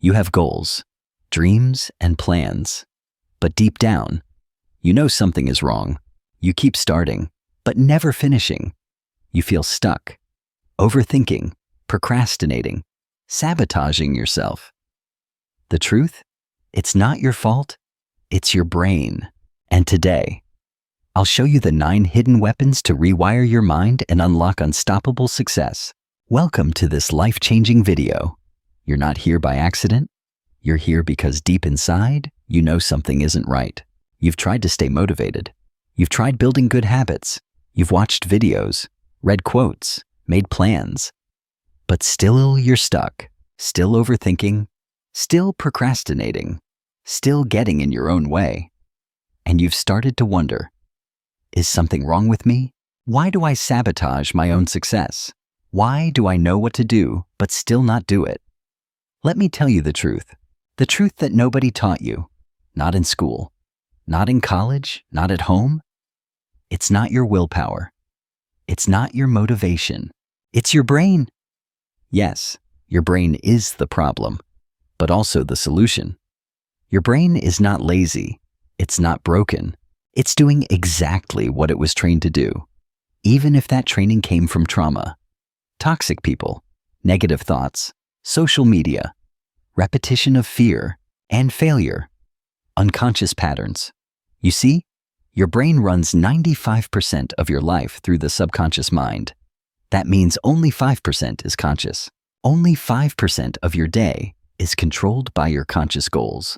You have goals, dreams, and plans. But deep down, you know something is wrong. You keep starting, but never finishing. You feel stuck, overthinking, procrastinating, sabotaging yourself. The truth? It's not your fault, it's your brain. And today, I'll show you the 9 hidden weapons to rewire your mind and unlock unstoppable success. Welcome to this life-changing video. You're not here by accident. You're here because deep inside, you know something isn't right. You've tried to stay motivated. You've tried building good habits. You've watched videos, read quotes, made plans. But still you're stuck, still overthinking, still procrastinating, still getting in your own way. And you've started to wonder, is something wrong with me? Why do I sabotage my own success? Why do I know what to do, but still not do it? Let me tell you the truth that nobody taught you, not in school, not in college, not at home. It's not your willpower. It's not your motivation. It's your brain. Yes, your brain is the problem, but also the solution. Your brain is not lazy. It's not broken. It's doing exactly what it was trained to do, even if that training came from trauma, toxic people, negative thoughts, social media, repetition of fear and failure, unconscious patterns. You see, your brain runs 95% of your life through the subconscious mind. That means only 5% is conscious. Only 5% of your day is controlled by your conscious goals.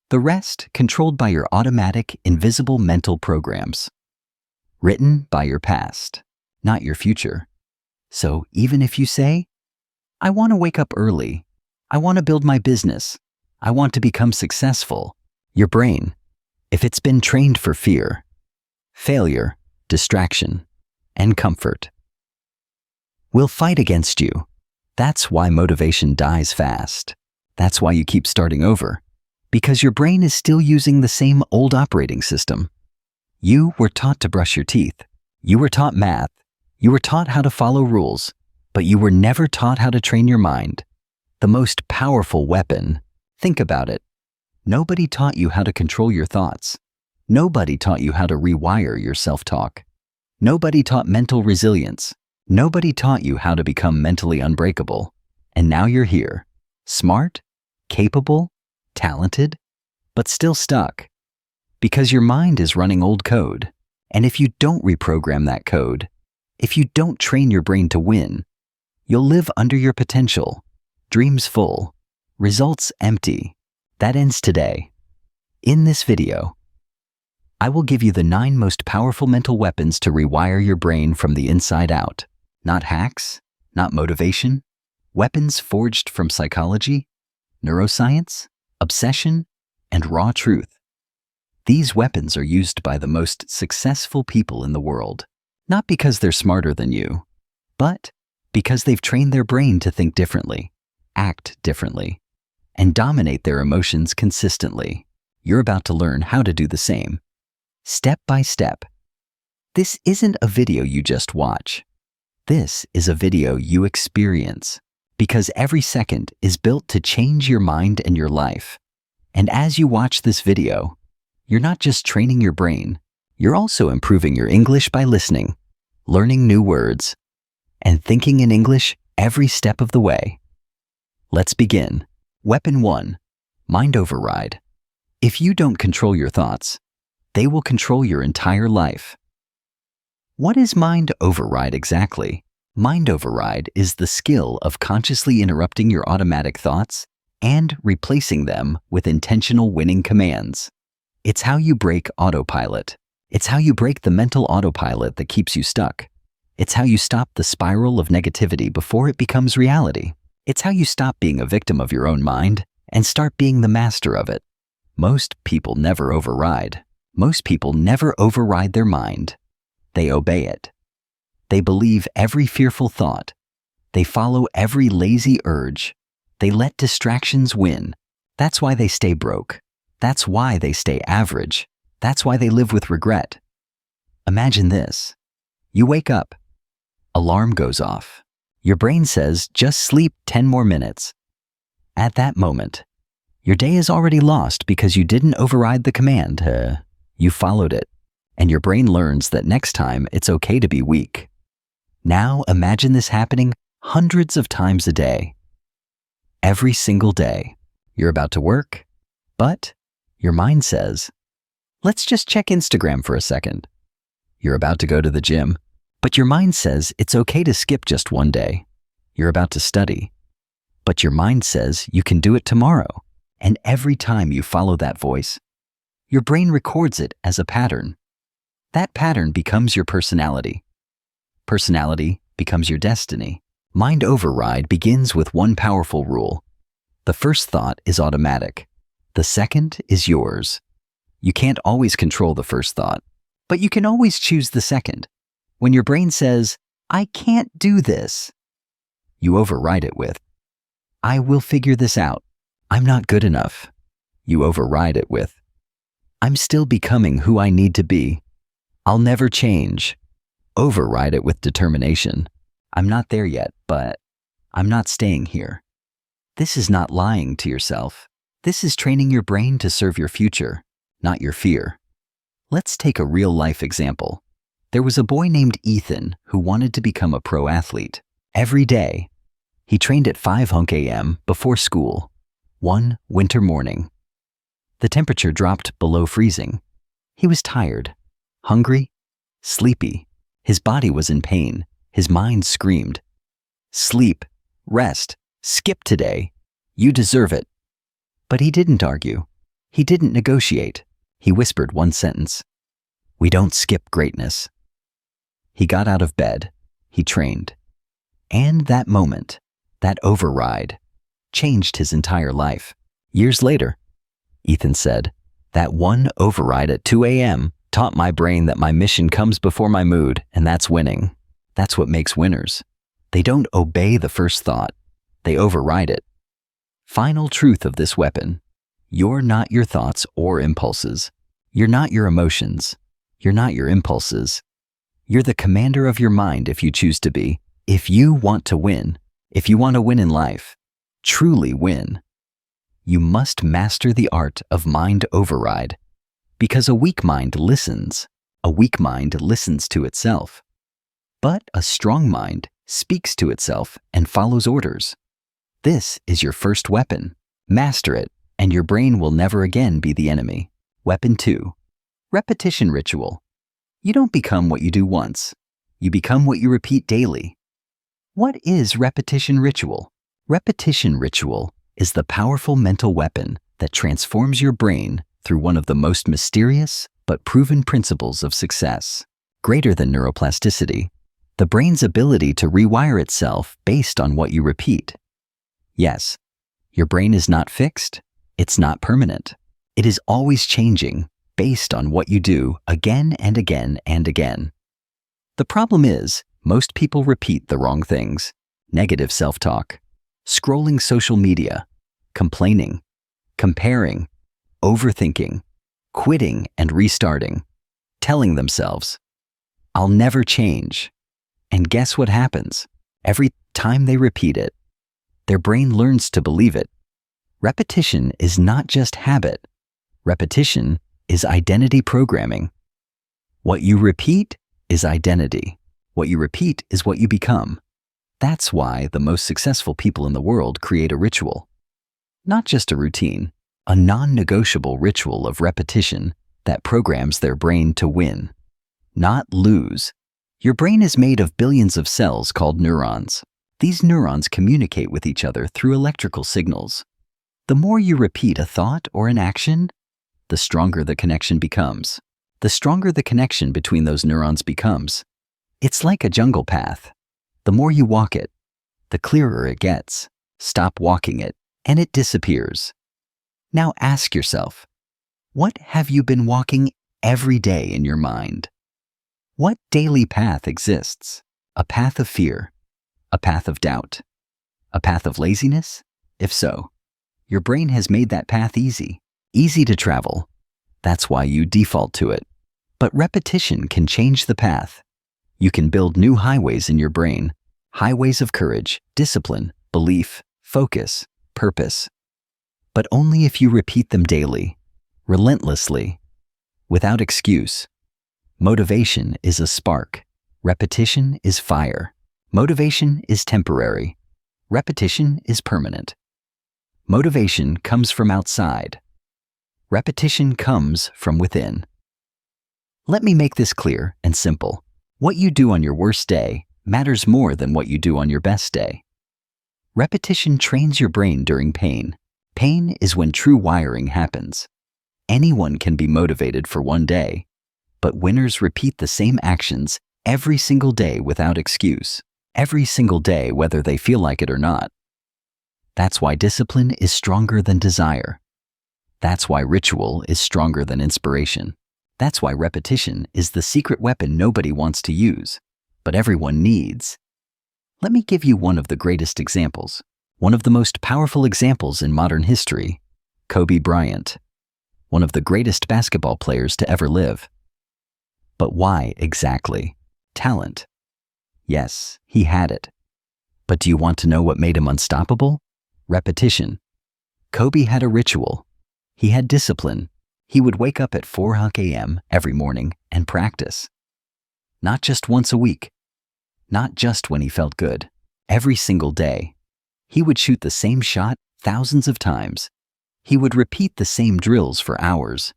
The rest controlled by your automatic, invisible mental programs, written by your past, not your future. So even if you say, I want to wake up early, I want to build my business, I want to become successful, your brain, if it's been trained for fear, failure, distraction, and comfort, will fight against you. That's why motivation dies fast. That's why you keep starting over. Because your brain is still using the same old operating system. You were taught to brush your teeth. You were taught math. You were taught how to follow rules. But you were never taught how to train your mind. The most powerful weapon. Think about it. Nobody taught you how to control your thoughts. Nobody taught you how to rewire your self-talk. Nobody taught mental resilience. Nobody taught you how to become mentally unbreakable. And now you're here. Smart, capable, talented, but still stuck. Because your mind is running old code. And if you don't reprogram that code, if you don't train your brain to win, you'll live under your potential, dreams full, results empty. That ends today. In this video, I will give you the 9 most powerful mental weapons to rewire your brain from the inside out. Not hacks, not motivation, weapons forged from psychology, neuroscience, obsession, and raw truth. These weapons are used by the most successful people in the world, not because they're smarter than you, but because they've trained their brain to think differently, act differently, and dominate their emotions consistently. You're about to learn how to do the same, step by step. This isn't a video you just watch. This is a video you experience, because every second is built to change your mind and your life. And as you watch this video, you're not just training your brain, you're also improving your English by listening, learning new words, and thinking in English every step of the way. Let's begin. Weapon 1, mind override. If you don't control your thoughts, they will control your entire life. What is mind override exactly? Mind override is the skill of consciously interrupting your automatic thoughts and replacing them with intentional winning commands. It's how you break autopilot. It's how you break the mental autopilot that keeps you stuck. It's how you stop the spiral of negativity before it becomes reality. It's how you stop being a victim of your own mind and start being the master of it. Most people never override. Most people never override their mind. They obey it. They believe every fearful thought. They follow every lazy urge. They let distractions win. That's why they stay broke. That's why they stay average. That's why they live with regret. Imagine this. You wake up. Alarm goes off. Your brain says, just sleep 10 more minutes. At that moment, your day is already lost because you didn't override the command. You followed it, and your brain learns that next time it's okay to be weak. Now imagine this happening hundreds of times a day. Every single day, you're about to work, but your mind says, let's just check Instagram for a second. You're about to go to the gym, but your mind says it's okay to skip just one day. You're about to study, but your mind says you can do it tomorrow. And every time you follow that voice, your brain records it as a pattern. That pattern becomes your personality. Personality becomes your destiny. Mind override begins with one powerful rule. The first thought is automatic. The second is yours. You can't always control the first thought, but you can always choose the second. When your brain says, I can't do this, you override it with, I will figure this out. I'm not good enough. You override it with, I'm still becoming who I need to be. I'll never change. Override it with determination. I'm not there yet, but I'm not staying here. This is not lying to yourself. This is training your brain to serve your future, not your fear. Let's take a real-life example. There was a boy named Ethan who wanted to become a pro athlete. Every day, he trained at 5 a.m. before school. One winter morning, the temperature dropped below freezing. He was tired, hungry, sleepy. His body was in pain. His mind screamed, sleep, rest, skip today. You deserve it. But he didn't argue. He didn't negotiate. He whispered one sentence. We don't skip greatness. He got out of bed. He trained. And that moment, that override, changed his entire life. Years later, Ethan said, that one override at 2 a.m. taught my brain that my mission comes before my mood, and that's winning. That's what makes winners. They don't obey the first thought. They override it. Final truth of this weapon. You're not your thoughts or impulses. You're not your emotions. You're not your impulses. You're the commander of your mind if you choose to be. If you want to win, if you want to win in life, truly win, you must master the art of mind override. Because a weak mind listens. A weak mind listens to itself. But a strong mind speaks to itself and follows orders. This is your first weapon. Master it, and your brain will never again be the enemy. Weapon 2. Repetition ritual. You don't become what you do once. You become what you repeat daily. What is repetition ritual? Repetition ritual is the powerful mental weapon that transforms your brain through one of the most mysterious but proven principles of success. Greater than neuroplasticity, the brain's ability to rewire itself based on what you repeat. Yes, your brain is not fixed. It's not permanent. It is always changing based on what you do again and again and again. The problem is, most people repeat the wrong things. Negative self-talk, scrolling social media, complaining, comparing, overthinking, quitting and restarting, telling themselves, I'll never change. And guess what happens? Every time they repeat it, their brain learns to believe it. Repetition is not just habit. Repetition is identity programming. What you repeat is identity. What you repeat is what you become. That's why the most successful people in the world create a ritual. Not just a routine, a non-negotiable ritual of repetition that programs their brain to win, not lose. Your brain is made of billions of cells called neurons. These neurons communicate with each other through electrical signals. The more you repeat a thought or an action, the stronger the connection becomes. The stronger the connection between those neurons becomes. It's like a jungle path. The more you walk it, the clearer it gets. Stop walking it, and it disappears. Now ask yourself, what have you been walking every day in your mind? What daily path exists? A path of fear? A path of doubt? A path of laziness? If so, your brain has made that path easy to travel. That's why you default to it. But repetition can change the path. You can build new highways in your brain, highways of courage, discipline, belief, focus, purpose. But only if you repeat them daily, relentlessly, without excuse. Motivation is a spark. Repetition is fire. Motivation is temporary. Repetition is permanent. Motivation comes from outside. Repetition comes from within. Let me make this clear and simple. What you do on your worst day matters more than what you do on your best day. Repetition trains your brain during pain. Pain is when true wiring happens. Anyone can be motivated for one day, but winners repeat the same actions every single day without excuse. Every single day, whether they feel like it or not. That's why discipline is stronger than desire. That's why ritual is stronger than inspiration. That's why repetition is the secret weapon nobody wants to use, but everyone needs. Let me give you one of the greatest examples. One of the most powerful examples in modern history, Kobe Bryant. One of the greatest basketball players to ever live. But why exactly? Talent. Yes, he had it. But do you want to know what made him unstoppable? Repetition. Kobe had a ritual. He had discipline. He would wake up at 4 a.m. every morning and practice. Not just once a week. Not just when he felt good. Every single day. He would shoot the same shot thousands of times. He would repeat the same drills for hours.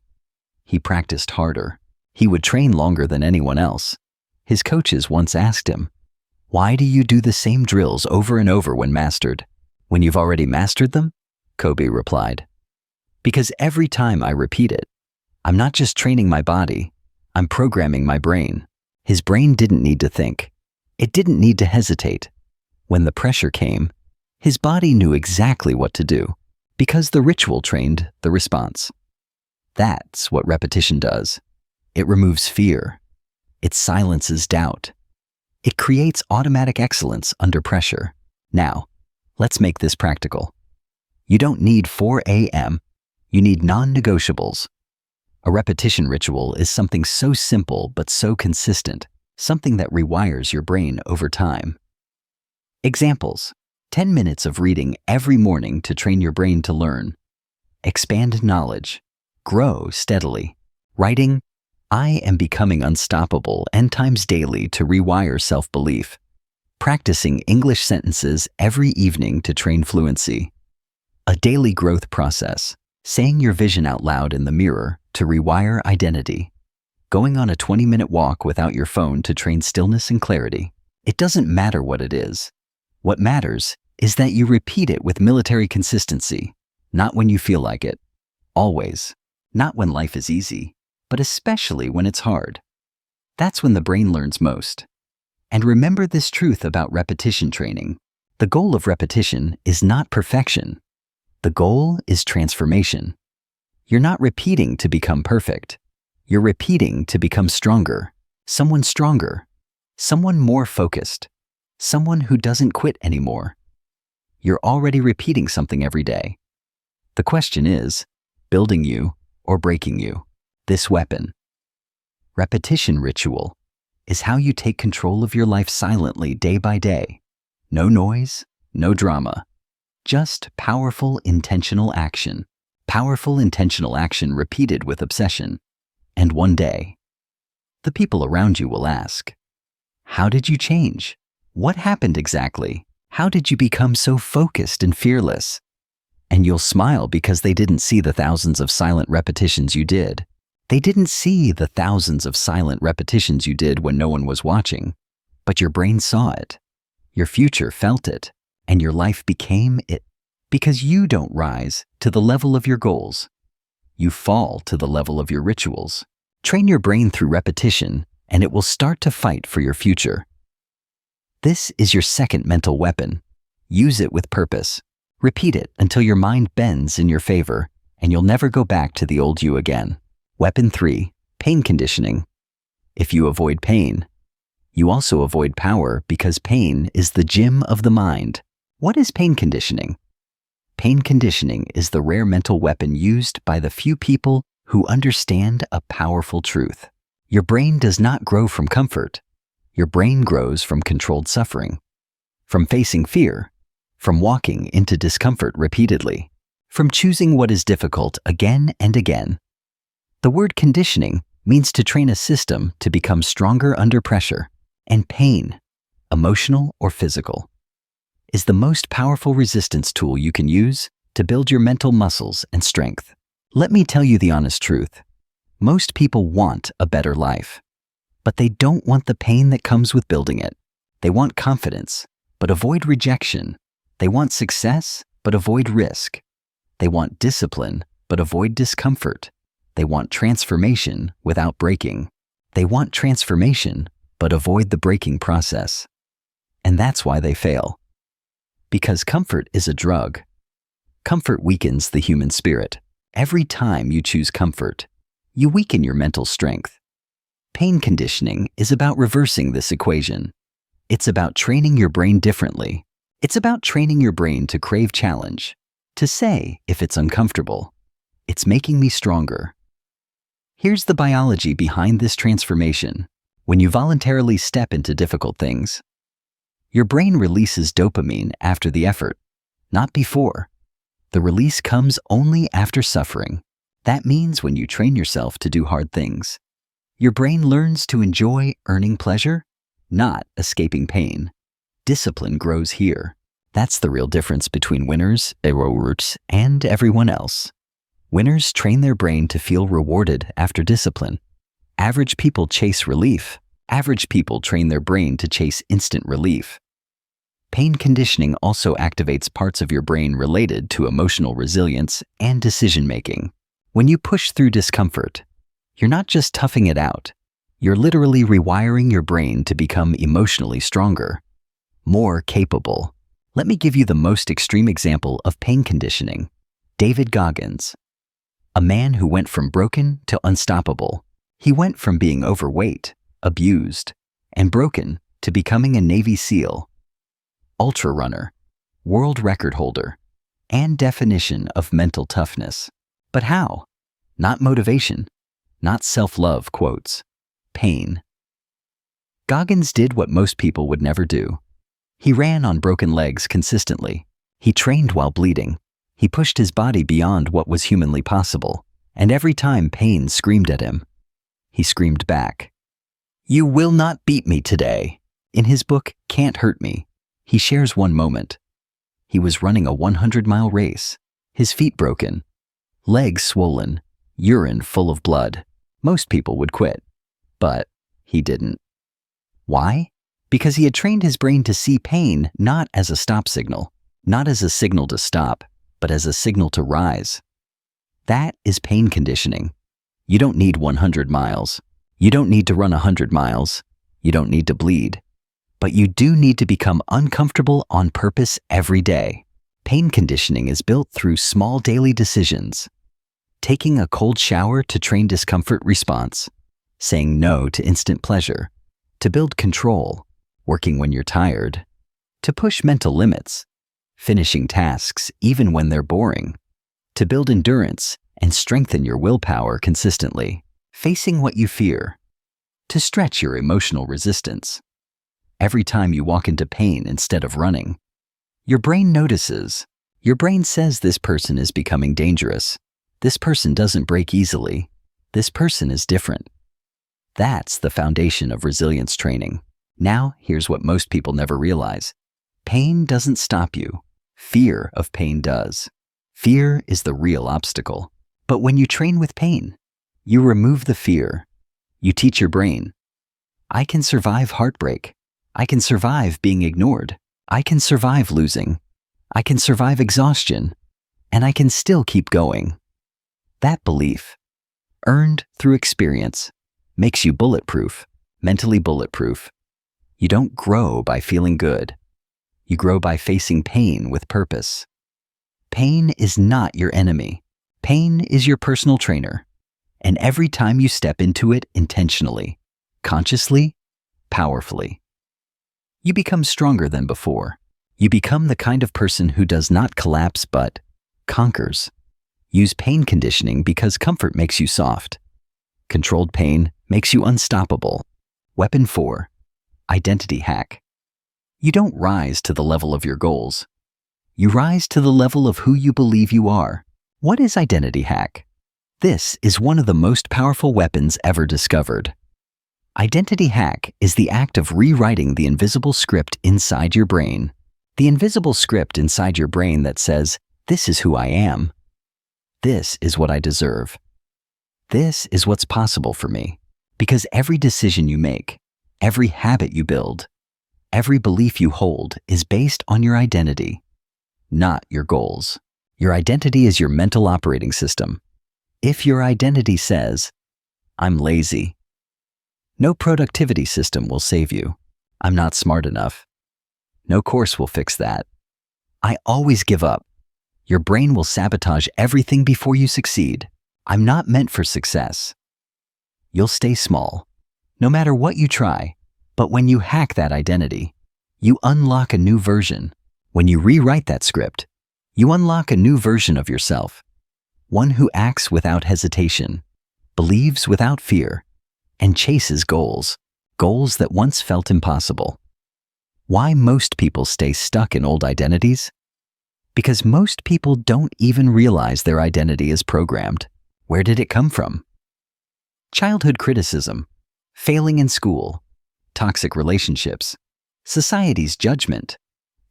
He practiced harder. He would train longer than anyone else. His coaches once asked him, "Why do you do the same drills over and over when mastered? When you've already mastered them?" Kobe replied, "Because every time I repeat it, I'm not just training my body, I'm programming my brain." His brain didn't need to think. It didn't need to hesitate. When the pressure came, his body knew exactly what to do, because the ritual trained the response. That's what repetition does. It removes fear. It silences doubt. It creates automatic excellence under pressure. Now, let's make this practical. You don't need 4 a.m. You need non-negotiables. A repetition ritual is something so simple but so consistent, something that rewires your brain over time. Examples: 10 minutes of reading every morning to train your brain to learn. Expand knowledge. Grow steadily. Writing, "I am becoming unstoppable" n times daily to rewire self-belief. Practicing English sentences every evening to train fluency. A daily growth process. Saying your vision out loud in the mirror to rewire identity. Going on a 20-minute walk without your phone to train stillness and clarity. It doesn't matter what it is. What matters is that you repeat it with military consistency, not when you feel like it. Always. Not when life is easy, but especially when it's hard. That's when the brain learns most. And remember this truth about repetition training. The goal of repetition is not perfection. The goal is transformation. You're not repeating to become perfect. You're repeating to become stronger. Someone more focused. Someone who doesn't quit anymore. You're already repeating something every day. The question is, building you or breaking you? This weapon. Repetition ritual is how you take control of your life silently day by day. No noise, no drama. Just powerful, intentional action. Powerful, intentional action repeated with obsession. And one day, the people around you will ask, "How did you change? What happened exactly? How did you become so focused and fearless?" And you'll smile because they didn't see the thousands of silent repetitions you did. They didn't see the thousands of silent repetitions you did when no one was watching. But your brain saw it. Your future felt it. And your life became it. Because you don't rise to the level of your goals. You fall to the level of your rituals. Train your brain through repetition, and it will start to fight for your future. This is your second mental weapon. Use it with purpose. Repeat it until your mind bends in your favor, and you'll never go back to the old you again. Weapon 3, pain conditioning. If you avoid pain, you also avoid power, because pain is the gym of the mind. What is pain conditioning? Pain conditioning is the rare mental weapon used by the few people who understand a powerful truth. Your brain does not grow from comfort. Your brain grows from controlled suffering, from facing fear, from walking into discomfort repeatedly, from choosing what is difficult again and again. The word conditioning means to train a system to become stronger under pressure, and pain, emotional or physical, is the most powerful resistance tool you can use to build your mental muscles and strength. Let me tell you the honest truth. Most people want a better life, but they don't want the pain that comes with building it. They want confidence, but avoid rejection. They want success, but avoid risk. They want discipline, but avoid discomfort. They want transformation without breaking. They want transformation, but avoid the breaking process. And that's why they fail. Because comfort is a drug. Comfort weakens the human spirit. Every time you choose comfort, you weaken your mental strength. Pain conditioning is about reversing this equation. It's about training your brain differently. It's about training your brain to crave challenge, to say if it's uncomfortable, "It's making me stronger." Here's the biology behind this transformation. When you voluntarily step into difficult things, your brain releases dopamine after the effort, not before. The release comes only after suffering. That means when you train yourself to do hard things, your brain learns to enjoy earning pleasure, not escaping pain. Discipline grows here. That's the real difference between winners, and everyone else. Winners train their brain to feel rewarded after discipline. Average people chase relief. Average people train their brain to chase instant relief. Pain conditioning also activates parts of your brain related to emotional resilience and decision-making. When you push through discomfort, you're not just toughing it out. You're literally rewiring your brain to become emotionally stronger, more capable. Let me give you the most extreme example of pain conditioning. David Goggins, a man who went from broken to unstoppable. He went from being overweight, abused, and broken to becoming a Navy SEAL, ultra runner, world record holder, and definition of mental toughness. But how? Not motivation, not self-love quotes, pain. Goggins did what most people would never do. He ran on broken legs consistently. He trained while bleeding. He pushed his body beyond what was humanly possible. And every time pain screamed at him, he screamed back, "You will not beat me today." In his book, Can't Hurt Me, he shares one moment. He was running a 100-mile race, his feet broken, legs swollen, urine full of blood. Most people would quit, but he didn't. Why? Because he had trained his brain to see pain not as a stop signal, not as a signal to stop, but as a signal to rise. That is pain conditioning. You don't need 100 miles. You don't need to run 100 miles. You don't need to bleed. But you do need to become uncomfortable on purpose every day. Pain conditioning is built through small daily decisions. Taking a cold shower to train discomfort response. Saying no to instant pleasure. To build control. Working when you're tired. To push mental limits. Finishing tasks even when they're boring. To build endurance and strengthen your willpower consistently. Facing what you fear. To stretch your emotional resistance. Every time you walk into pain instead of running, your brain notices. Your brain says this person is becoming dangerous. This person doesn't break easily. This person is different. That's the foundation of resilience training. Now, here's what most people never realize. Pain doesn't stop you. Fear of pain does. Fear is the real obstacle. But when you train with pain, you remove the fear. You teach your brain, I can survive heartbreak. I can survive being ignored. I can survive losing. I can survive exhaustion. And I can still keep going. That belief, earned through experience, makes you bulletproof, mentally bulletproof. You don't grow by feeling good. You grow by facing pain with purpose. Pain is not your enemy. Pain is your personal trainer. And every time you step into it intentionally, consciously, powerfully, you become stronger than before. You become the kind of person who does not collapse but conquers. Use pain conditioning because comfort makes you soft. Controlled pain makes you unstoppable. Weapon 4. Identity hack. You don't rise to the level of your goals. You rise to the level of who you believe you are. What is identity hack? This is one of the most powerful weapons ever discovered. Identity hack is the act of rewriting the invisible script inside your brain. The invisible script inside your brain that says, "This is who I am. This is what I deserve. This is what's possible for me." Because every decision you make, every habit you build, every belief you hold is based on your identity, not your goals. Your identity is your mental operating system. If your identity says, "I'm lazy," no productivity system will save you. "I'm not smart enough," no course will fix that. "I always give up," your brain will sabotage everything before you succeed. "I'm not meant for success." You'll stay small, no matter what you try. But when you hack that identity, you unlock a new version. When you rewrite that script, you unlock a new version of yourself. One who acts without hesitation, believes without fear, and chases goals that once felt impossible. Why most people stay stuck in old identities? Because most people don't even realize their identity is programmed. Where did it come from? Childhood criticism, failing in school, toxic relationships, society's judgment,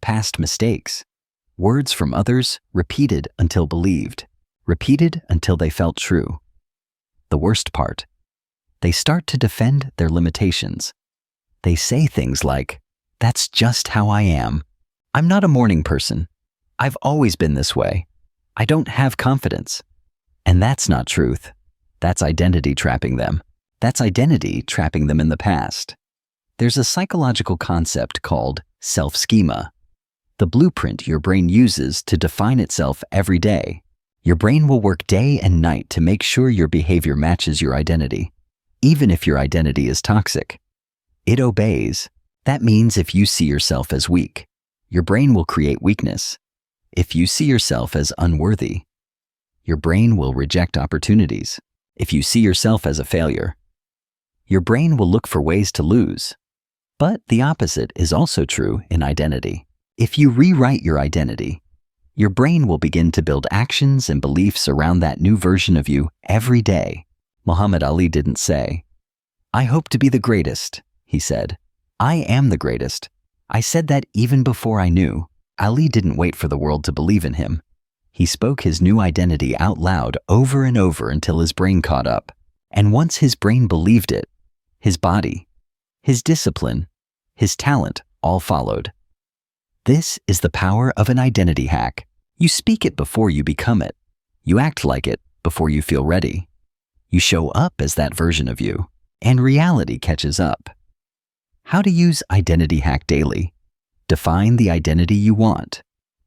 past mistakes, words from others repeated until believed, repeated until they felt true. The worst part, they start to defend their limitations. They say things like, "That's just how I am. I'm not a morning person. I've always been this way. I don't have confidence." And that's not truth. That's identity trapping them. That's identity trapping them in the past. There's a psychological concept called self-schema, the blueprint your brain uses to define itself every day. Your brain will work day and night to make sure your behavior matches your identity, even if your identity is toxic. It obeys. That means if you see yourself as weak, your brain will create weakness. If you see yourself as unworthy, your brain will reject opportunities. If you see yourself as a failure, your brain will look for ways to lose. But the opposite is also true in identity. If you rewrite your identity, your brain will begin to build actions and beliefs around that new version of you every day. Muhammad Ali didn't say, "I hope to be the greatest." He said, "I am the greatest." I said that even before I knew. Ali didn't wait for the world to believe in him. He spoke his new identity out loud over and over until his brain caught up. And once his brain believed it, his body, his discipline, his talent all followed. This is the power of an identity hack. You speak it before you become it. You act like it before you feel ready. You show up as that version of you, and reality catches up. How to use identity hack daily. Define the identity you want.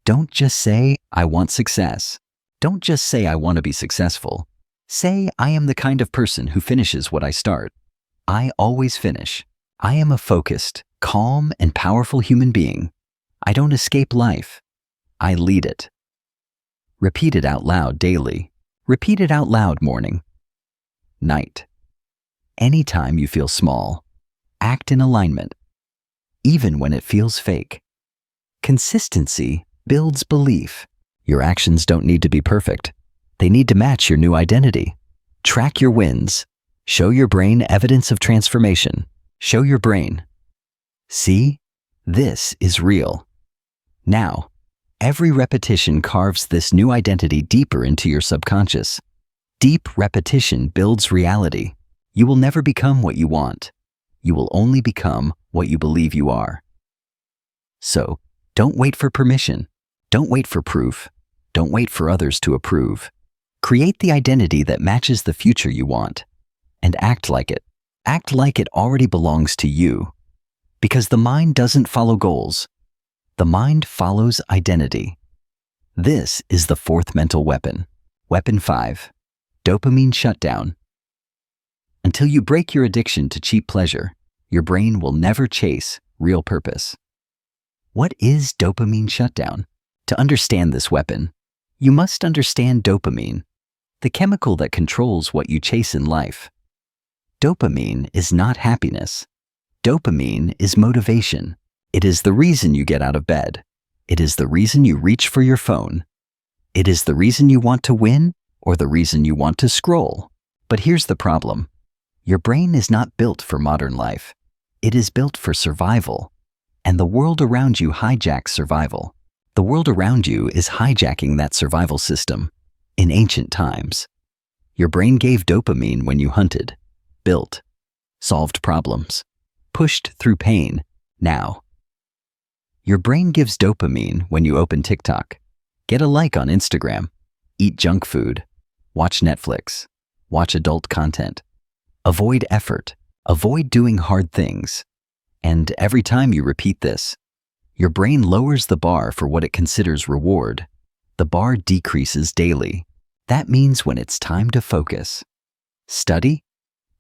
Don't just say, "I want success." Don't just say, "I want to be successful." Say, "I am the kind of person who finishes what I start. I always finish. I am a focused, calm, and powerful human being. I don't escape life. I lead it." Repeat it out loud daily. Repeat it out loud morning, night. Anytime you feel small, act in alignment, even when it feels fake. Consistency builds belief. Your actions don't need to be perfect. They need to match your new identity. Track your wins. Show your brain evidence of transformation. Show your brain, "See, this is real." Now, every repetition carves this new identity deeper into your subconscious. Deep repetition builds reality. You will never become what you want. You will only become what you believe you are. So, don't wait for permission. Don't wait for proof. Don't wait for others to approve. Create the identity that matches the future you want. And act like it. Act like it already belongs to you. Because the mind doesn't follow goals. The mind follows identity. This is the fourth mental weapon. Weapon 5. Dopamine shutdown. Until you break your addiction to cheap pleasure, your brain will never chase real purpose. What is dopamine shutdown? To understand this weapon, you must understand dopamine, the chemical that controls what you chase in life. Dopamine is not happiness. Dopamine is motivation. It is the reason you get out of bed, It is the reason you reach for your phone. It is the reason you want to win or the reason you want to scroll. But here's the problem. Your brain is not built for modern life. It is built for survival. And the world around you hijacks survival. The world around you is hijacking that survival system. In ancient times, your brain gave dopamine when you hunted, built, solved problems, pushed through pain. Now, your brain gives dopamine when you open TikTok, get a like on Instagram, eat junk food, watch Netflix, watch adult content, avoid effort, avoid doing hard things. And every time you repeat this, your brain lowers the bar for what it considers reward. The bar decreases daily. That means when it's time to focus, study,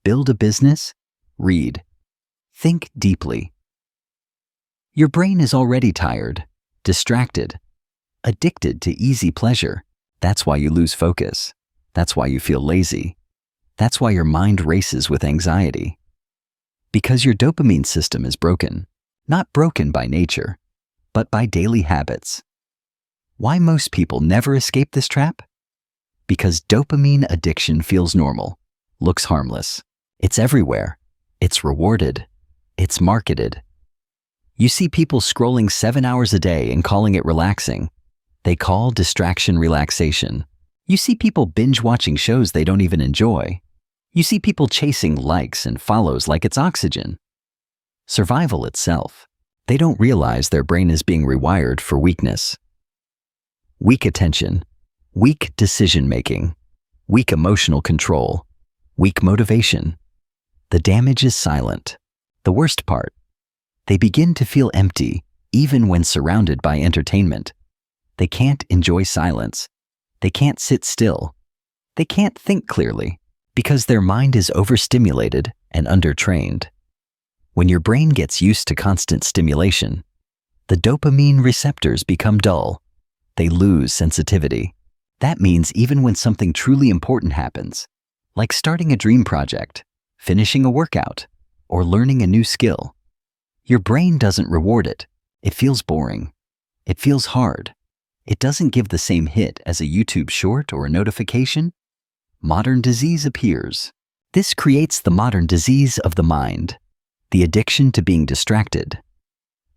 build a business, read, think deeply. Your brain is already tired, distracted, addicted to easy pleasure. That's why you lose focus. That's why you feel lazy. That's why your mind races with anxiety. Because your dopamine system is broken, not broken by nature, but by daily habits. Why most people never escape this trap? Because dopamine addiction feels normal, looks harmless. It's everywhere. It's rewarded. It's marketed. You see people scrolling 7 hours a day and calling it relaxing. They call distraction relaxation. You see people binge watching shows they don't even enjoy. You see people chasing likes and follows like it's oxygen. Survival itself. They don't realize their brain is being rewired for weakness. Weak attention, weak decision-making, weak emotional control, weak motivation. The damage is silent. The worst part, they begin to feel empty even when surrounded by entertainment. They can't enjoy silence. They can't sit still. They can't think clearly because their mind is overstimulated and undertrained. When your brain gets used to constant stimulation, the dopamine receptors become dull. They lose sensitivity. That means even when something truly important happens, like starting a dream project, finishing a workout, or learning a new skill, your brain doesn't reward it. It feels boring. It feels hard. It doesn't give the same hit as a YouTube short or a notification. Modern disease appears. This creates the modern disease of the mind, the addiction to being distracted.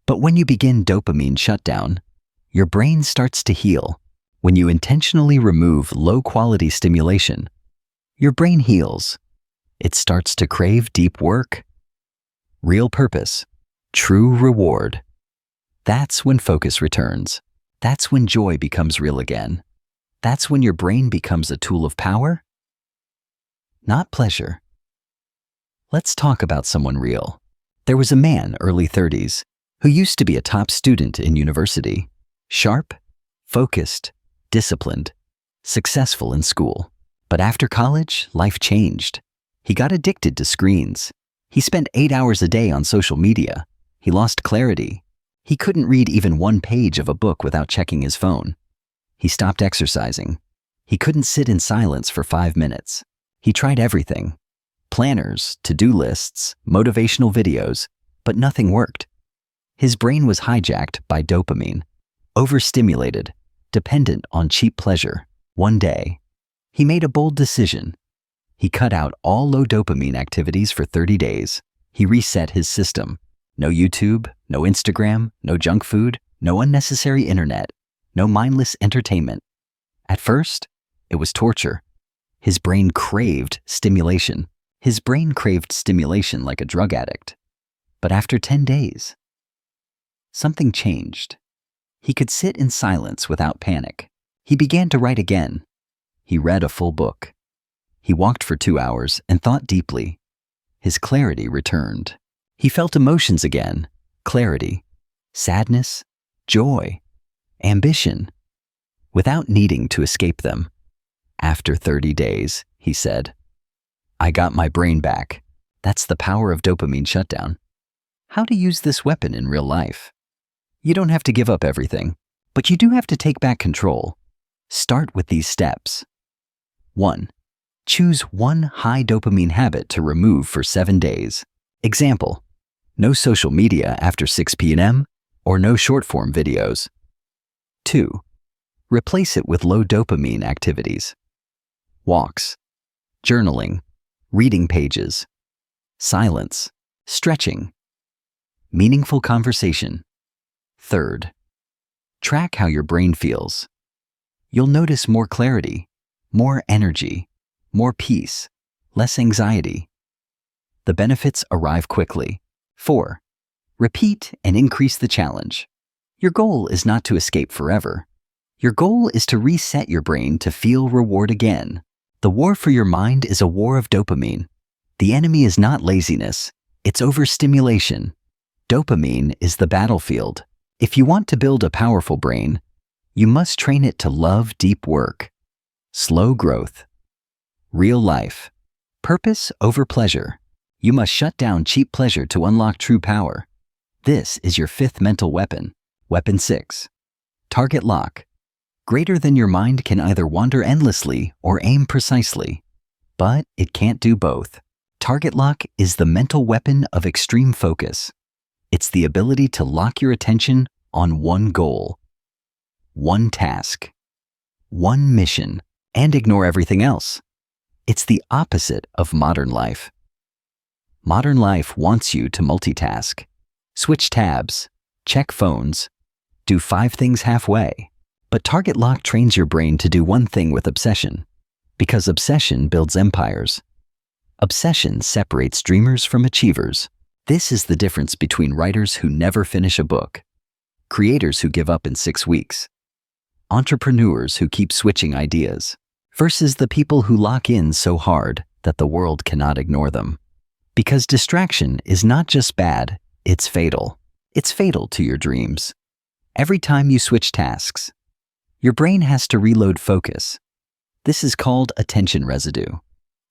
But when you begin dopamine shutdown, your brain starts to heal. When you intentionally remove low-quality stimulation, your brain heals. It starts to crave deep work, real purpose, true reward. That's when focus returns. That's when joy becomes real again. That's when your brain becomes a tool of power, not pleasure. Let's talk about someone real. There was a man, early 30s, who used to be a top student in university. Sharp, focused, disciplined, successful in school. But after college, life changed. He got addicted to screens. He spent 8 hours a day on social media. He lost clarity. He couldn't read even one page of a book without checking his phone. He stopped exercising. He couldn't sit in silence for 5 minutes. He tried everything. Planners, to-do lists, motivational videos, but nothing worked. His brain was hijacked by dopamine, overstimulated, dependent on cheap pleasure. One day, he made a bold decision. He cut out all low dopamine activities for 30 days. He reset his system. No YouTube, no Instagram, no junk food, no unnecessary internet, no mindless entertainment. At first, it was torture. His brain craved stimulation. His brain craved stimulation like a drug addict. But after 10 days, something changed. He could sit in silence without panic. He began to write again. He read a full book. He walked for 2 hours and thought deeply. His clarity returned. He felt emotions again. Clarity, sadness, joy, ambition, without needing to escape them. After 30 days, he said, "I got my brain back." That's the power of dopamine shutdown. How to use this weapon in real life. You don't have to give up everything, but you do have to take back control. Start with these steps. 1. Choose one high dopamine habit to remove for 7 days. Example, no social media after 6 p.m. or no short-form videos. 2. Replace it with low dopamine activities. Walks, journaling, reading pages, silence, stretching, meaningful conversation. 3rd, track how your brain feels. You'll notice more clarity, more energy, more peace, less anxiety. The benefits arrive quickly. 4. Repeat and increase the challenge. Your goal is not to escape forever. Your goal is to reset your brain to feel reward again. The war for your mind is a war of dopamine. The enemy is not laziness, it's overstimulation. Dopamine is the battlefield. If you want to build a powerful brain, you must train it to love deep work. Slow growth. Real life. Purpose over pleasure. You must shut down cheap pleasure to unlock true power. This is your 5th mental weapon. Weapon 6. Target lock. Greater than your mind can either wander endlessly or aim precisely, but it can't do both. Target lock is the mental weapon of extreme focus. It's the ability to lock your attention on one goal, one task, one mission, and ignore everything else. It's the opposite of modern life. Modern life wants you to multitask, switch tabs, check phones, do 5 things halfway. But target lock trains your brain to do one thing with obsession, because obsession builds empires. Obsession separates dreamers from achievers. This is the difference between writers who never finish a book, creators who give up in 6 weeks, entrepreneurs who keep switching ideas, versus the people who lock in so hard that the world cannot ignore them. Because distraction is not just bad, it's fatal. It's fatal to your dreams. Every time you switch tasks, your brain has to reload focus. This is called attention residue.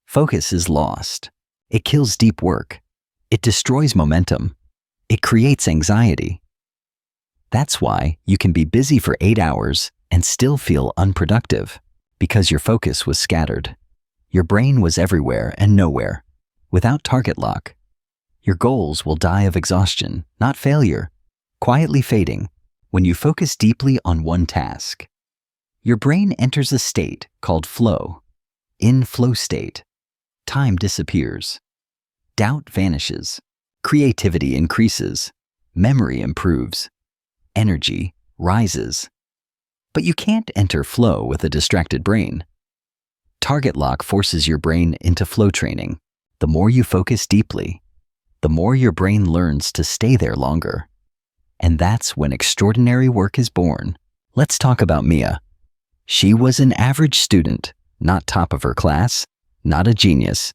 Focus is lost. It kills deep work. It destroys momentum. It creates anxiety. That's why you can be busy for 8 hours and still feel unproductive, because your focus was scattered. Your brain was everywhere and nowhere. Without target lock, your goals will die of exhaustion, not failure, quietly fading. When you focus deeply on one task, your brain enters a state called flow. In flow state, time disappears. Doubt vanishes. Creativity increases. Memory improves. Energy rises. But you can't enter flow with a distracted brain. Target lock forces your brain into flow training. The more you focus deeply, the more your brain learns to stay there longer. And that's when extraordinary work is born. Let's talk about Mia. She was an average student, not top of her class, not a genius.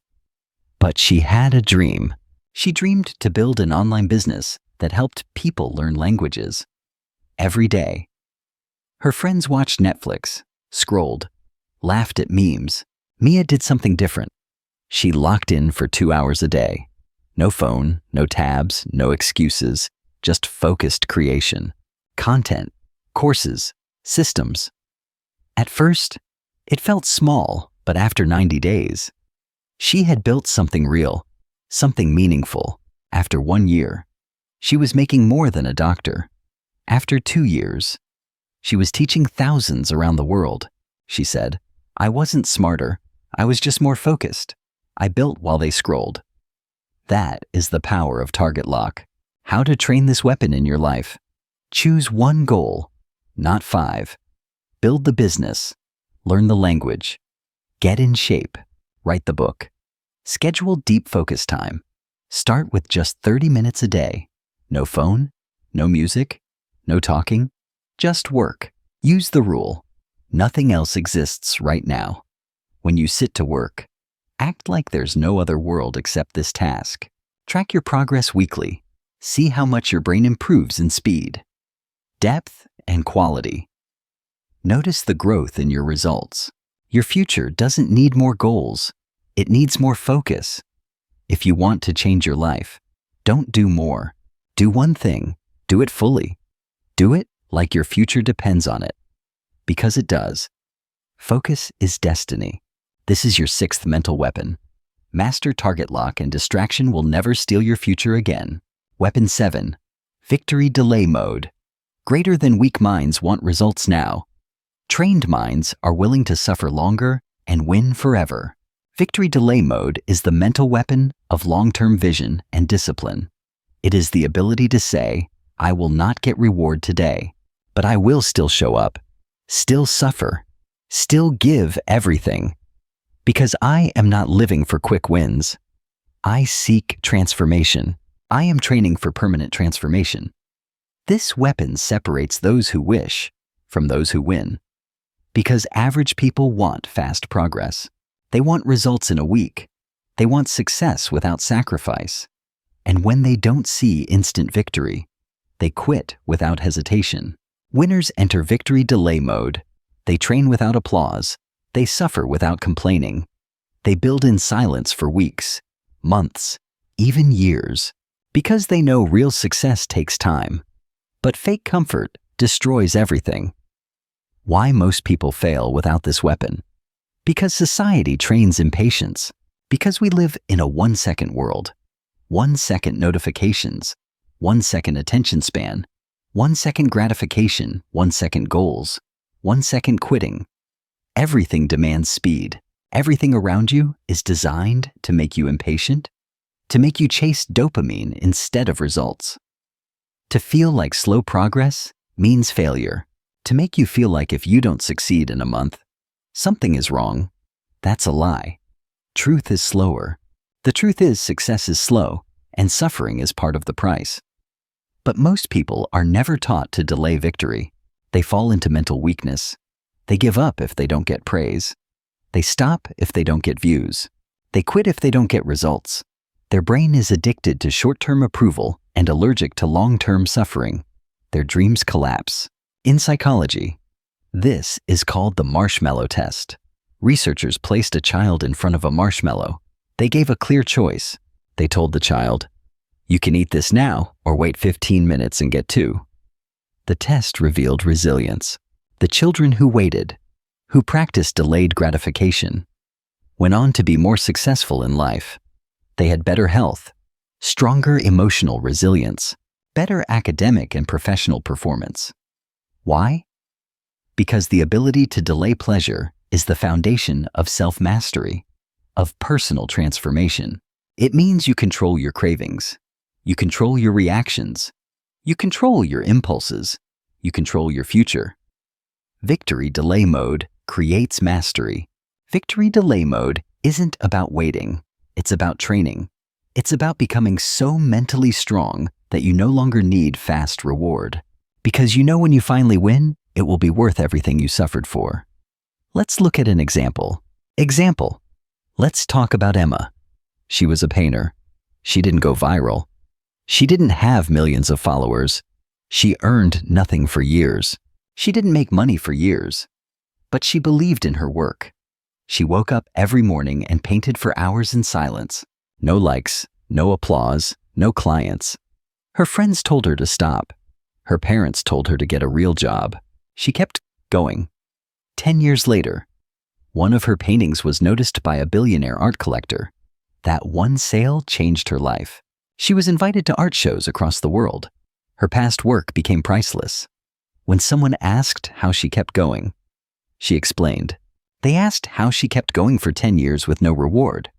But she had a dream. She dreamed to build an online business that helped people learn languages. Every day, her friends watched Netflix, scrolled, laughed at memes. Mia did something different. She locked in for 2 hours a day. No phone, no tabs, no excuses, just focused creation. Content, courses, systems. At first, it felt small, but after 90 days, she had built something real, something meaningful. After 1 year, she was making more than a doctor. After 2 years, she was teaching thousands around the world. She said, "I wasn't smarter, I was just more focused. I built while they scrolled." That is the power of target lock. How to train this weapon in your life. Choose one goal, not 5. Build the business, learn the language, get in shape, write the book. Schedule deep focus time. Start with just 30 minutes a day. No phone, no music, no talking, just work. Use the rule. Nothing else exists right now. When you sit to work, act like there's no other world except this task. Track your progress weekly. See how much your brain improves in speed, depth, and quality. Notice the growth in your results. Your future doesn't need more goals. It needs more focus. If you want to change your life, don't do more. Do one thing. Do it fully. Do it like your future depends on it. Because it does. Focus is destiny. This is your 6th mental weapon. Master target lock, and distraction will never steal your future again. Weapon 7. Victory delay mode. Greater than weak minds want results now. Trained minds are willing to suffer longer and win forever. Victory delay mode is the mental weapon of long-term vision and discipline. It is the ability to say, I will not get reward today, but I will still show up, still suffer, still give everything. Because I am not living for quick wins. I seek transformation. I am training for permanent transformation. This weapon separates those who wish from those who win. Because average people want fast progress. They want results in a week. They want success without sacrifice. And when they don't see instant victory, they quit without hesitation. Winners enter victory delay mode. They train without applause. They suffer without complaining. They build in silence for weeks, months, even years, because they know real success takes time. But fake comfort destroys everything. Why most people fail without this weapon? Because society trains impatience. Because we live in a 1-second world. 1-second notifications, 1-second attention span, 1-second gratification, 1-second goals, 1-second quitting. Everything demands speed. Everything around you is designed to make you impatient, to make you chase dopamine instead of results. To feel like slow progress means failure. To make you feel like if you don't succeed in a month, something is wrong. That's a lie. Truth is slower. The truth is success is slow, and suffering is part of the price. But most people are never taught to delay victory. They fall into mental weakness. They give up if they don't get praise. They stop if they don't get views. They quit if they don't get results. Their brain is addicted to short-term approval and allergic to long-term suffering. Their dreams collapse. In psychology, this is called the marshmallow test. Researchers placed a child in front of a marshmallow. They gave a clear choice. They told the child, you can eat this now or wait 15 minutes and get 2. The test revealed resilience. The children who waited, who practiced delayed gratification, went on to be more successful in life. They had better health, stronger emotional resilience, better academic and professional performance. Why? Because the ability to delay pleasure is the foundation of self-mastery, of personal transformation. It means you control your cravings, you control your reactions, you control your impulses, you control your future. Victory delay mode creates mastery. Victory delay mode isn't about waiting, it's about training. It's about becoming so mentally strong that you no longer need fast reward. Because you know when you finally win, it will be worth everything you suffered for. Let's look at an example. Let's talk about Emma. She was a painter. She didn't go viral. She didn't have millions of followers. She earned nothing for years. She didn't make money for years. But she believed in her work. She woke up every morning and painted for hours in silence. No likes, no applause, no clients. Her friends told her to stop. Her parents told her to get a real job. She kept going. 10 years later, one of her paintings was noticed by a billionaire art collector. That one sale changed her life. She was invited to art shows across the world. Her past work became priceless. When someone asked how she kept going, she explained. They asked how she kept going for 10 years with no reward.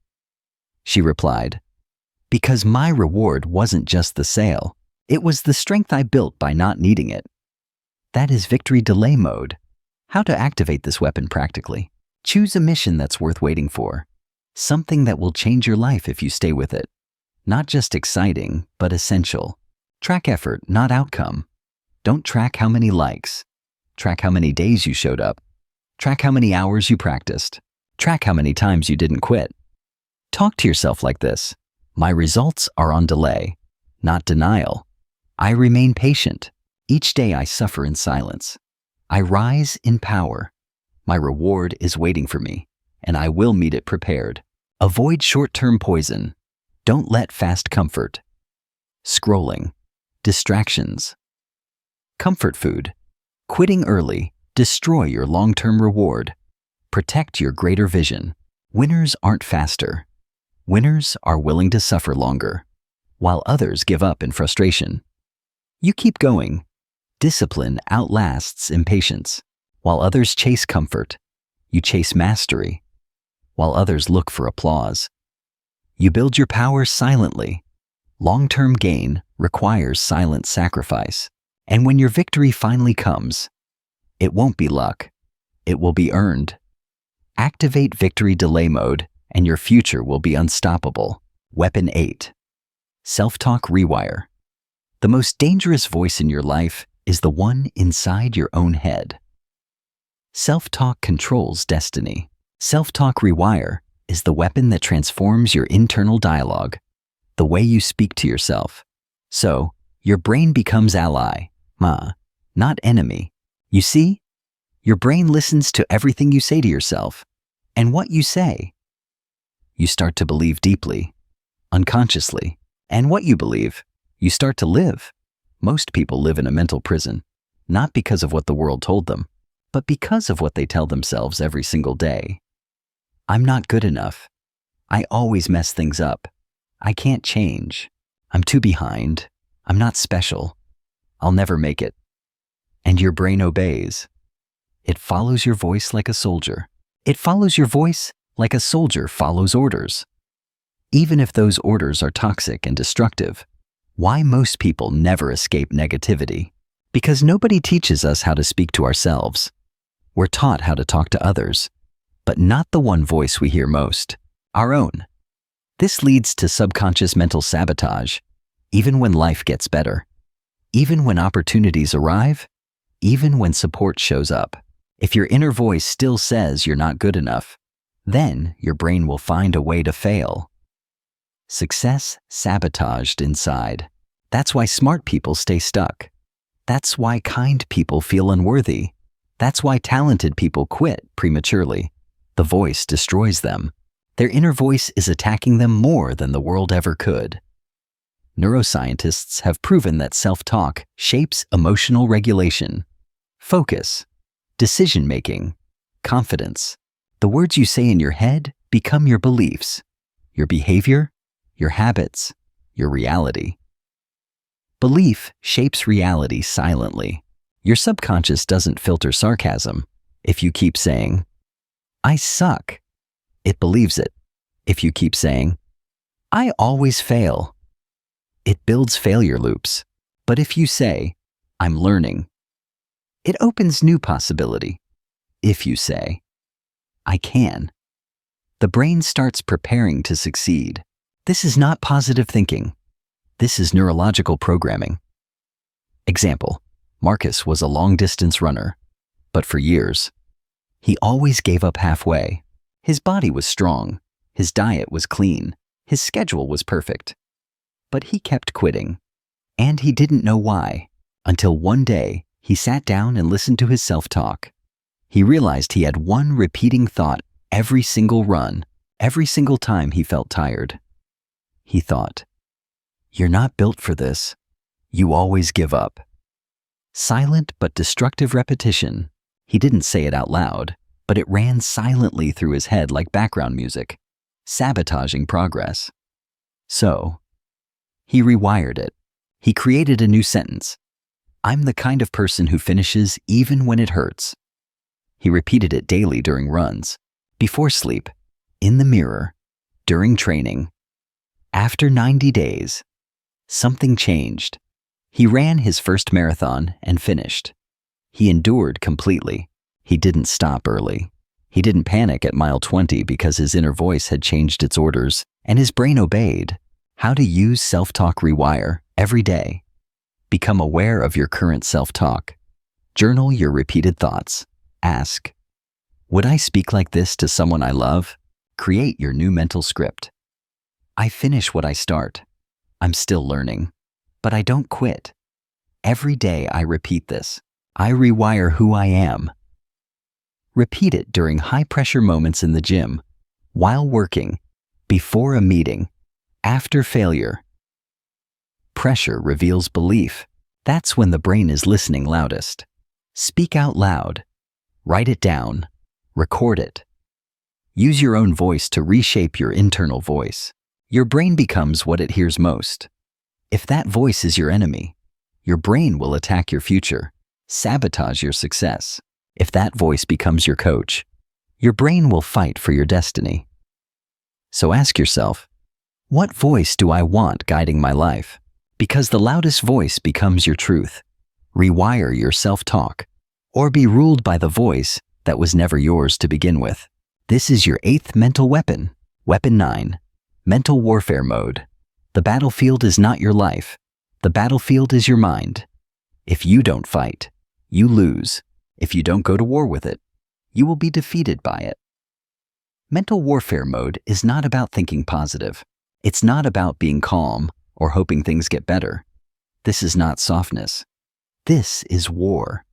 She replied, because my reward wasn't just the sale. It was the strength I built by not needing it. That is victory delay mode. How to activate this weapon practically? Choose a mission that's worth waiting for. Something that will change your life if you stay with it. Not just exciting, but essential. Track effort, not outcome. Don't track how many likes. Track how many days you showed up. Track how many hours you practiced. Track how many times you didn't quit. Talk to yourself like this. My results are on delay, not denial. I remain patient. Each day I suffer in silence. I rise in power. My reward is waiting for me, and I will meet it prepared. Avoid short-term poison. Don't let fast comfort. Scrolling. Distractions. Comfort food. Quitting early. Destroy your long-term reward. Protect your greater vision. Winners aren't faster. Winners are willing to suffer longer, while others give up in frustration. You keep going. Discipline outlasts impatience. While others chase comfort, you chase mastery. While others look for applause, you build your power silently. Long-term gain requires silent sacrifice. And when your victory finally comes, it won't be luck. It will be earned. Activate victory delay mode, and your future will be unstoppable. Weapon 8. Self-talk rewire. The most dangerous voice in your life is the one inside your own head. Self-talk controls destiny. Self-talk rewire is the weapon that transforms your internal dialogue, the way you speak to yourself. So, your brain becomes ally, not enemy. You see? Your brain listens to everything you say to yourself. And what you say, you start to believe deeply, unconsciously. And what you believe, you start to live. Most people live in a mental prison, not because of what the world told them, but because of what they tell themselves every single day. I'm not good enough. I always mess things up. I can't change. I'm too behind. I'm not special. I'll never make it. And your brain obeys. It follows your voice like a soldier. It follows your voice like a soldier follows orders. Even if those orders are toxic and destructive. Why most people never escape negativity? Because nobody teaches us how to speak to ourselves. We're taught how to talk to others, but not the one voice we hear most, our own. This leads to subconscious mental sabotage, even when life gets better, even when opportunities arrive, even when support shows up. If your inner voice still says you're not good enough, then your brain will find a way to fail. Success sabotaged inside. That's why smart people stay stuck. That's why kind people feel unworthy. That's why talented people quit prematurely. The voice destroys them. Their inner voice is attacking them more than the world ever could. Neuroscientists have proven that self-talk shapes emotional regulation, focus, decision-making, confidence. The words you say in your head become your beliefs, your behavior, your habits, your reality. Belief shapes reality silently. Your subconscious doesn't filter sarcasm. If you keep saying, "I suck," it believes it. If you keep saying, "I always fail," it builds failure loops. But if you say, "I'm learning," it opens new possibility. If you say, "I can," the brain starts preparing to succeed. This is not positive thinking. This is neurological programming. Example, Marcus was a long-distance runner, but for years, he always gave up halfway. His body was strong, his diet was clean, his schedule was perfect. But he kept quitting, and he didn't know why, until one day he sat down and listened to his self-talk. He realized he had one repeating thought every single run, every single time he felt tired. He thought, "You're not built for this. You always give up." Silent but destructive repetition. He didn't say it out loud, but it ran silently through his head like background music, sabotaging progress. So, he rewired it. He created a new sentence. "I'm the kind of person who finishes even when it hurts." He repeated it daily during runs, before sleep, in the mirror, during training. After 90 days, something changed. He ran his first marathon and finished. He endured completely. He didn't stop early. He didn't panic at mile 20 because his inner voice had changed its orders and his brain obeyed. How to use self-talk rewire every day. Become aware of your current self-talk. Journal your repeated thoughts. Ask, "Would I speak like this to someone I love?" Create your new mental script. I finish what I start. I'm still learning, but I don't quit. Every day I repeat this. I rewire who I am. Repeat it during high-pressure moments in the gym, while working, before a meeting, after failure. Pressure reveals belief. That's when the brain is listening loudest. Speak out loud. Write it down. Record it. Use your own voice to reshape your internal voice. Your brain becomes what it hears most. If that voice is your enemy, your brain will attack your future. sabotage your success. If that voice becomes your coach, your brain will fight for your destiny. So ask yourself, what voice do I want guiding my life? Because the loudest voice becomes your truth. Rewire your self-talk, or be ruled by the voice that was never yours to begin with. This is your 8th mental weapon. Weapon 9, mental warfare mode. The battlefield is not your life. The battlefield is your mind. If you don't fight, you lose. If you don't go to war with it, you will be defeated by it. Mental warfare mode is not about thinking positive. It's not about being calm or hoping things get better. This is not softness. This is war.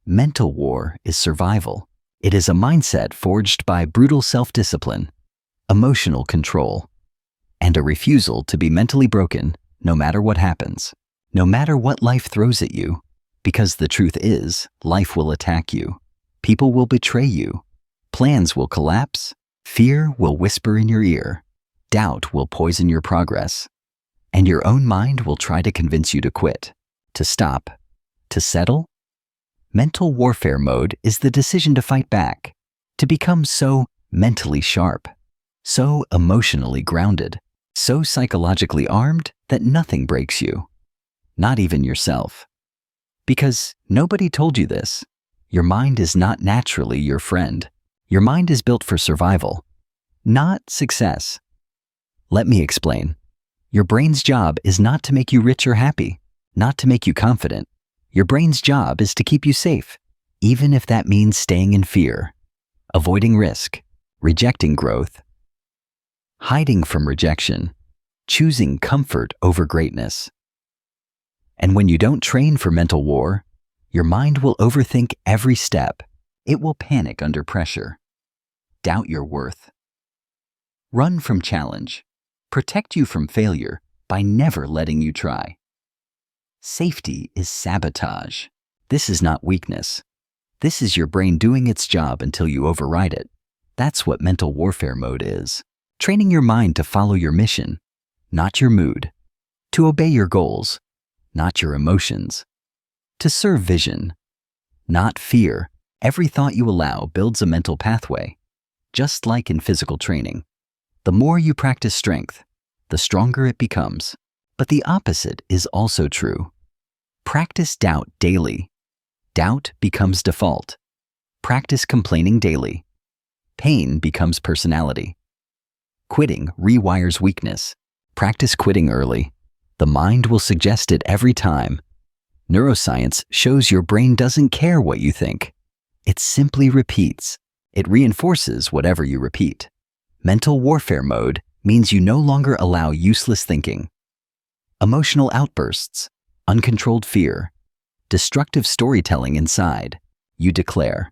Mental war is survival. It is a mindset forged by brutal self-discipline, emotional control, and a refusal to be mentally broken no matter what happens, no matter what life throws at you. Because the truth is, life will attack you. People will betray you. Plans will collapse. Fear will whisper in your ear. Doubt will poison your progress. And your own mind will try to convince you to quit, to stop, to settle. Mental warfare mode is the decision to fight back, to become so mentally sharp, so emotionally grounded, so psychologically armed that nothing breaks you, not even yourself. Because nobody told you this. Your mind is not naturally your friend. Your mind is built for survival, not success. Let me explain. Your brain's job is not to make you rich or happy, not to make you confident. Your brain's job is to keep you safe, even if that means staying in fear, avoiding risk, rejecting growth, hiding from rejection, choosing comfort over greatness. And when you don't train for mental war, your mind will overthink every step. It will panic under pressure, doubt your worth, run from challenge, protect you from failure by never letting you try. Safety is sabotage. This is not weakness. This is your brain doing its job until you override it. That's what mental warfare mode is. Training your mind to follow your mission, not your mood. To obey your goals, not your emotions. To serve vision, not fear. Every thought you allow builds a mental pathway. Just like in physical training. The more you practice strength, the stronger it becomes. But the opposite is also true. Practice doubt daily. Doubt becomes default. Practice complaining daily. Pain becomes personality. Quitting rewires weakness. Practice quitting early. The mind will suggest it every time. Neuroscience shows your brain doesn't care what you think. It simply repeats. It reinforces whatever you repeat. Mental warfare mode means you no longer allow useless thinking. Emotional outbursts, uncontrolled fear, destructive storytelling inside. You declare,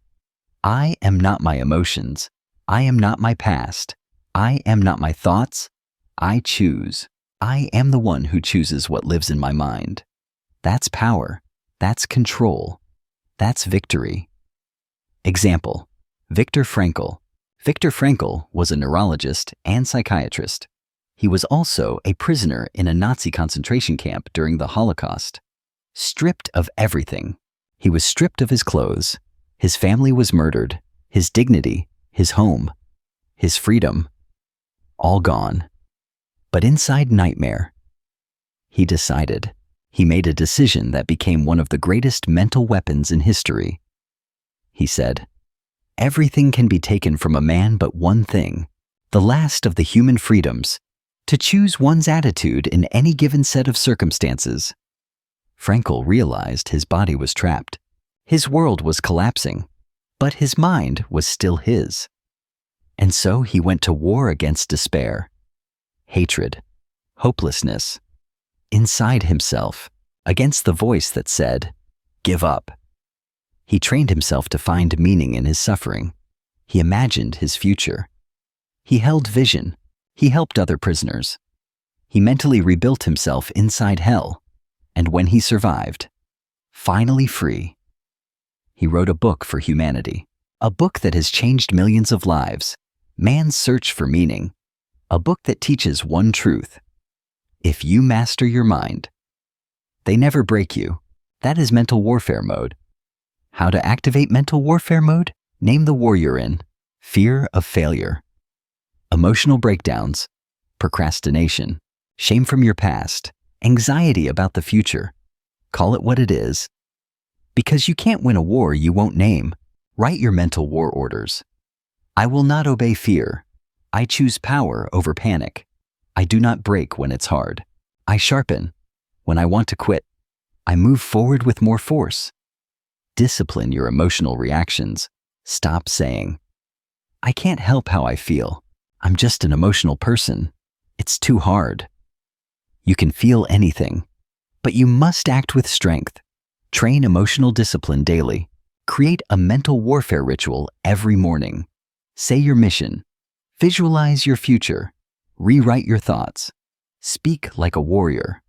I am not my emotions. I am not my past. I am not my thoughts. I choose. I am the one who chooses what lives in my mind. That's power. That's control. That's victory. Example, Viktor Frankl. Viktor Frankl was a neurologist and psychiatrist. He was also a prisoner in a Nazi concentration camp during the Holocaust. Stripped of everything. He was stripped of his clothes. His family was murdered. His dignity, his home, his freedom, all gone. But inside nightmare, he decided. He made a decision that became one of the greatest mental weapons in history. He said, everything can be taken from a man but one thing, the last of the human freedoms, to choose one's attitude in any given set of circumstances. Frankl realized his body was trapped. His world was collapsing, but his mind was still his. And so he went to war against despair, hatred, hopelessness, inside himself, against the voice that said, give up. He trained himself to find meaning in his suffering. He imagined his future. He held vision. He helped other prisoners. He mentally rebuilt himself inside hell. And when he survived, finally free, he wrote a book for humanity. A book that has changed millions of lives. Man's Search for Meaning. A book that teaches one truth. If you master your mind, they never break you. That is mental warfare mode. How to activate mental warfare mode? Name the war you're in. Fear of failure, emotional breakdowns, procrastination, shame from your past, anxiety about the future. Call it what it is. Because you can't win a war you won't name. Write your mental war orders. I will not obey fear. I choose power over panic. I do not break when it's hard. I sharpen when I want to quit. I move forward with more force. Discipline your emotional reactions. Stop saying, I can't help how I feel. I'm just an emotional person. It's too hard. You can feel anything, but you must act with strength. Train emotional discipline daily. Create a mental warfare ritual every morning. Say your mission. Visualize your future. Rewrite your thoughts. Speak like a warrior.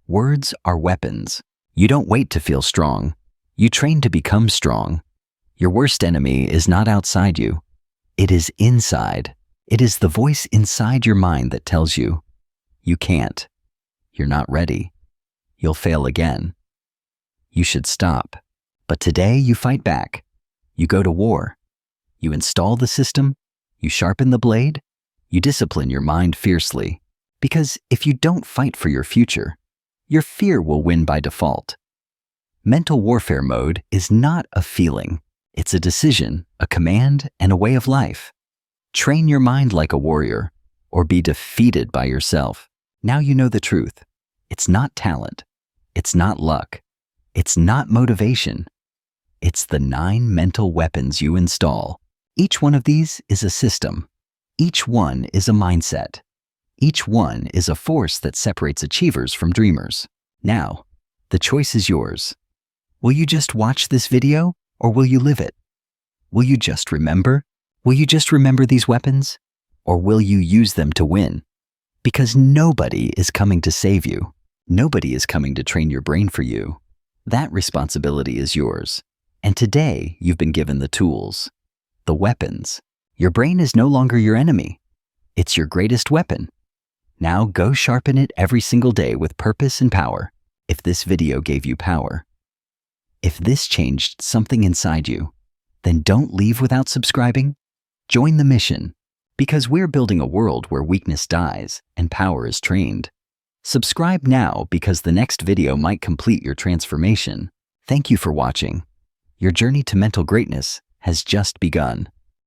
Words are weapons. You don't wait to feel strong. You train to become strong. Your worst enemy is not outside you. It is inside. It is the voice inside your mind that tells you, you can't. You're not ready. You'll fail again. You should stop. But today you fight back. You go to war. You install the system. You sharpen the blade. You discipline your mind fiercely. Because if you don't fight for your future, your fear will win by default. Mental warfare mode is not a feeling. It's a decision, a command, and a way of life. Train your mind like a warrior, or be defeated by yourself. Now you know the truth. It's not talent. It's not luck. It's not motivation. It's the 9 mental weapons you install. Each one of these is a system. Each one is a mindset. Each one is a force that separates achievers from dreamers. Now, the choice is yours. Will you just watch this video, or will you live it? Will you just remember? Will you just remember these weapons? Or will you use them to win? Because nobody is coming to save you. Nobody is coming to train your brain for you. That responsibility is yours. And today, you've been given the tools, the weapons. Your brain is no longer your enemy. It's your greatest weapon. Now go sharpen it every single day with purpose and power. If this video gave you power, if this changed something inside you, then don't leave without subscribing. Join the mission, because we're building a world where weakness dies and power is trained. Subscribe now because the next video might complete your transformation. Thank you for watching. Your journey to mental greatness has just begun.